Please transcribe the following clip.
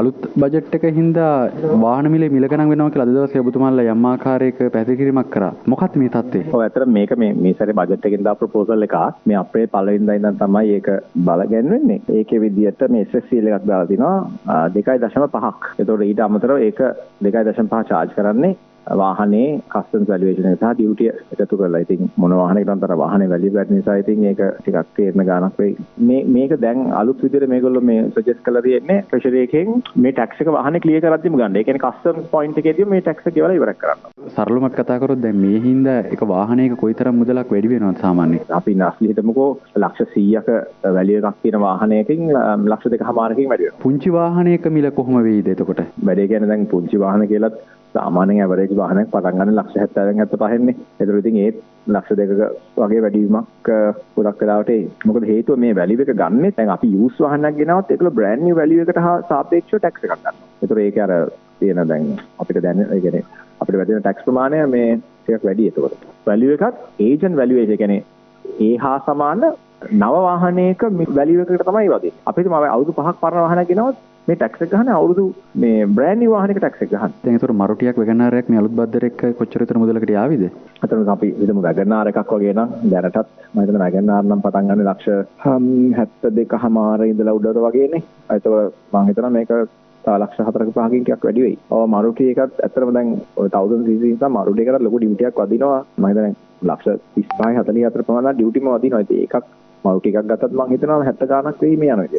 අලුත් බජට් එක හින්දා වාහන මිලේ මිල ගණන් වෙනවා කියලා අද දවසේ ඔබතුමාලා යම් ආකාරයක පැහැදිලි කිරීමක් කරා. මොකක්ද මේ තත්ත්වය? ඔව් ඇත්තට මේක මේ සැරේ බජට් එකෙන් දා ප්‍රොපෝසල් එකක්. මේ අප්‍රේල් පළවෙනිදා ඉඳන් තමයි ඒක බලගන්වෙන්නේ. ඒකේ විදියට මේ SSCL එකක් දාලා තිනවා 2.5ක්. ඒතකොට ඊට අමතරව ඒක 2.5 charge කරන්නේ වාහනේ කස්ටම්ස් වැලියේෂන් එක සහ ඩියුටි එකතු කරලා. ඉතින් මොන වාහනයකටත් අතර වාහනේ වැලියු ගැටෙන නිසා ඉතින් ඒක ටිකක් තේරෙන ගාණක් වෙයි. මේක දැන් අලුත් විදිහට මේගොල්ලෝ මේ සජෙස්ට් කරලා තියෙන්නේ ට්‍රෙෂරි එකෙන් මේ ටැක්ස් එක වාහනේ ක්ලියර් කරද්දිම ගන්න. ඒ කියන්නේ කස්ටම්ස් පොයින්ට් එකේදී මේ ටැක්ස් එක ගෙවලා ඉවර කරන්න. සරලවම කතා කරොත් දැන් මේ හින්දා එක වාහනයක කොයිතරම් මුදලක් වැඩි වෙනවද සාමාන්‍යයෙන්? අපි නැස්ලි හිතමුකෝ ලක්ෂ 100ක වැලියු එකක් තියෙන වාහනයකින් ලක්ෂ 2.5කින් වැඩි වෙනවා. පුංචි වාහනයක මිල කොහොම වෙයිද එතකොට? වැඩේ කියන්නේ දැන් පුංචි වාහන කියලත් සාමාන්‍යයෙන් ඇවරේජ් වාහනයක් පටන් ගන්න ලක්ෂ 70න් 75න්නේ. ඒතර ඉතින් ඒත් ලක්ෂ 2ක වගේ වැඩිවීමක් ගොඩක් වෙලාවට එයි. මොකද හේතුව මේ වැලියු එක ගන්නෙ දැන් අපි යූස් වාහනයක් ගෙනවත් ඒකල බ්‍රෑන්ඩ් නිව් වැලියු එකට සාපේක්ෂව ටැක්ස් එකක් ගන්නවා. ඒතර ඒක අර තියෙන දැන් අපිට දැන් ඒ කියන්නේ අපිට වැටෙන ටැක්ස් ප්‍රමාණය මේ ටිකක් වැඩි. ඒතකොට වැලියු එකත් ඒජන්ට් වැලියු එක කියන්නේ ඒ හා සමාන නව වාහනයක වැලියු එකකට තමයි වදින්නේ. අපි හිතමු අවුරුදු 5ක් පරණ වාහනයක් ගෙනවත් මේ ටැක්ස් එක ගහන්නේ අවුරුදු මේ බ්‍රෑන්ඩ් නිව් වාහනයක ටැක්ස් එක ගහන්නේ. දැන් ඒතර මරුටියක් වෙගනාරයක් මේ අලුත් බද්දර එක්ක කොච්චර විතර මුදලකට යාවිද? අතන අපි හිතමු වැගනාර එකක් වගේ නම් දැනටත් මම හිතන වැගනාර නම් පටන් ගන්න ලක්ෂ 72මාර ඉඳලා උඩට වගේනේ. ඒතකොට මම හිතනවා මේක ලක්ෂ 4ක 5කින් ටිකක් වැඩි වෙයි. ඔව් මරුටි එකත් ඇත්තටම දැන් ඔය 1000 cc නිසා මරුටි එකට ලොකු ඩියුටියක් වදිනවා. මම හිතන්නේ ලක්ෂ 35 44 ප්‍රමාණයක් ඩියුටිම වදිනවා. ඉතින් ඒකක් මරුටි එකක් ගත්තත් මම හිතනවා 70 ගාණක් වෙයි මේ යනවා.